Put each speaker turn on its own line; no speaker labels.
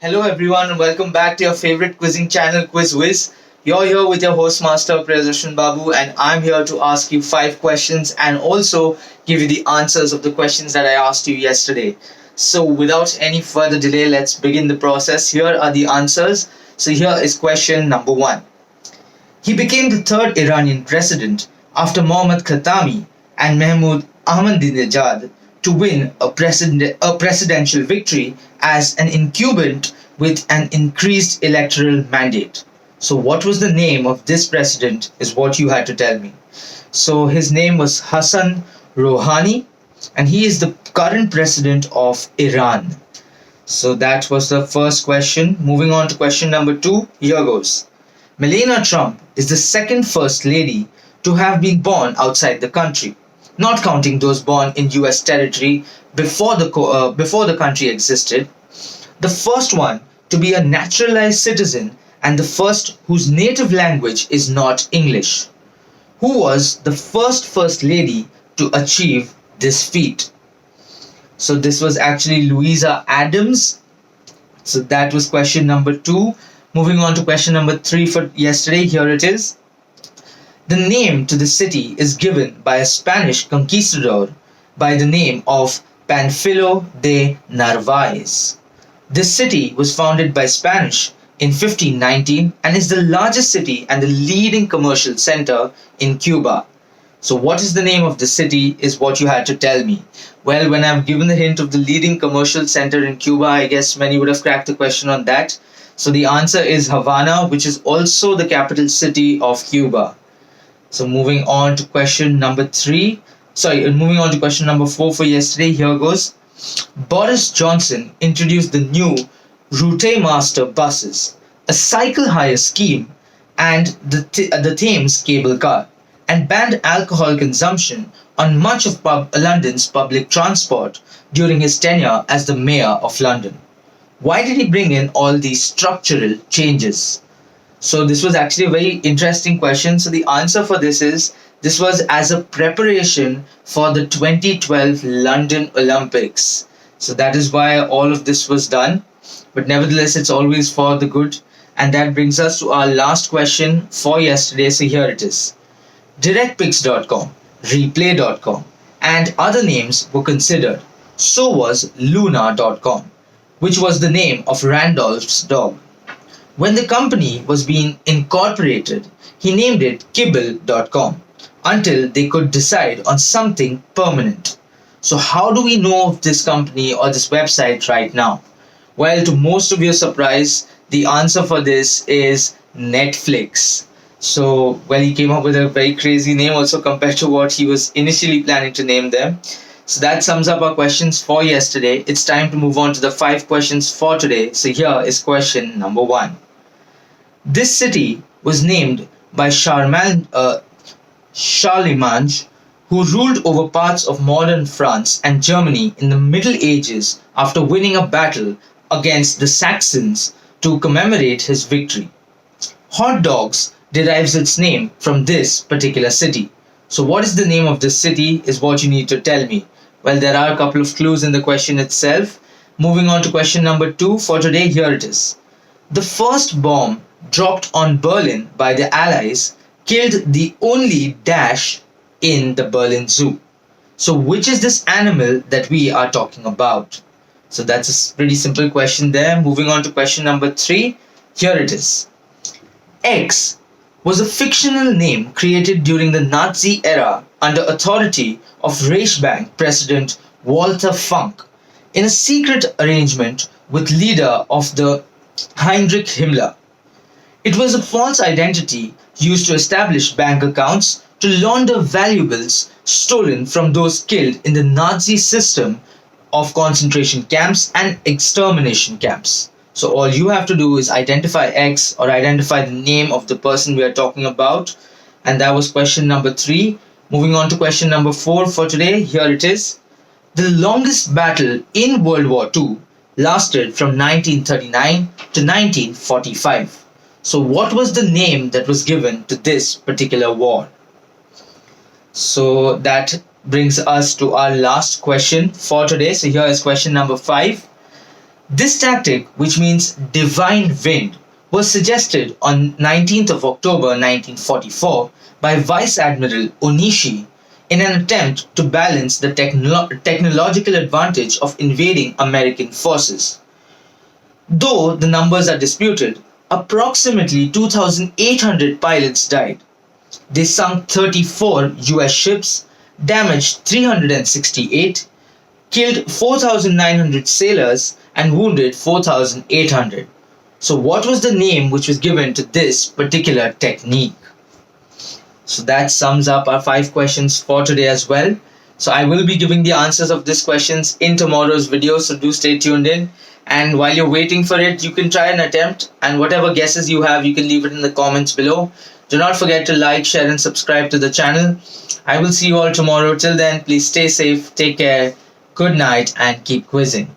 Hello everyone and welcome back to your favorite quizzing channel Whiz. You're here with your host master Priyadarshan Babu and I'm here to ask you 5 questions and also give you the answers of the questions that I asked you yesterday. So without any further delay, let's begin the process. Here are the answers. So here is question number 1. He became the third Iranian president after Mohammad Khatami and Mahmoud Ahmadinejad to win a presidential victory as an incumbent with an increased electoral mandate. So, what was the name of this president? Is what you had to tell me. So, his name was Hassan Rouhani, and he is the current president of Iran. So, that was the first question. Moving on to question number 2, here goes. Melania Trump is the second First Lady to have been born outside the country, not counting those born in US territory before the country existed. The first one to be a naturalized citizen and the first whose native language is not English. Who was the First Lady to achieve this feat? So this was actually Louisa Adams. So that was question number 2. Moving on to question number 3 for yesterday, here it is. The name to the city is given by a Spanish conquistador by the name of Panfilo de Narvaez. This city was founded by Spanish in 1519 and is the largest city and the leading commercial center in Cuba. So what is the name of the city is what you had to tell me. Well, when I've given the hint of the leading commercial center in Cuba, I guess many would have cracked the question on that. So the answer is Havana, which is also the capital city of Cuba. So moving on to question number 4 for yesterday, here goes. Boris Johnson introduced the new Route Master buses, a cycle hire scheme, and the Thames cable car, and banned alcohol consumption on much of London's public transport during his tenure as the Mayor of London. Why did he bring in all these structural changes? So this was actually a very interesting question. So the answer for this was as a preparation for the 2012 London Olympics. So that is why all of this was done. But nevertheless, it's always for the good. And that brings us to our last question for yesterday. So here it is. DirectPix.com, Replay.com, and other names were considered. So was Luna.com, which was the name of Randolph's dog. When the company was being incorporated, he named it Kibble.com until they could decide on something permanent. So how do we know of this company or this website right now? Well, to most of your surprise, the answer for this is Netflix. So, well, he came up with a very crazy name also compared to what he was initially planning to name them. So that sums up our questions for yesterday. It's time to move on to the 5 questions for today. So here is question number 1. This city was named by Charlemagne, who ruled over parts of modern France and Germany in the Middle Ages after winning a battle against the Saxons to commemorate his victory. Hot Dogs derives its name from this particular city. So what is the name of this city is what you need to tell me. Well, there are a couple of clues in the question itself. Moving on to question number 2 for today, here it is. The first bomb dropped on Berlin by the Allies killed the only dash in the Berlin Zoo. So which is this animal that we are talking about? So that's a pretty simple question there. Moving on to question number 3, here it is. X was a fictional name created during the Nazi era under authority of Reichsbank President Walter Funk in a secret arrangement with leader of the Heinrich Himmler. It was a false identity used to establish bank accounts to launder valuables stolen from those killed in the Nazi system of concentration camps and extermination camps. So all you have to do is identify X or identify the name of the person we are talking about. And that was question number 3. Moving on to question number 4 for today. Here it is. The longest battle in World War II lasted from 1939 to 1945. So what was the name that was given to this particular war? So that brings us to our last question for today. So here is question number 5. This tactic, which means divine wind, was suggested on 19th of October 1944 by Vice Admiral Onishi in an attempt to balance the technological advantage of invading American forces. Though the numbers are disputed, approximately 2,800 pilots died. They sunk 34 US ships, damaged 368, killed 4,900 sailors, and wounded 4,800. So, what was the name which was given to this particular technique? So, that sums up our 5 questions for today as well. So, I will be giving the answers of these questions in tomorrow's video, so do stay tuned in. And while you're waiting for it, you can try an attempt, and whatever guesses you have, you can leave it in the comments below. Do not forget to like, share, and subscribe to the channel. I will see you all tomorrow. Till then, please stay safe, take care, good night, and keep quizzing.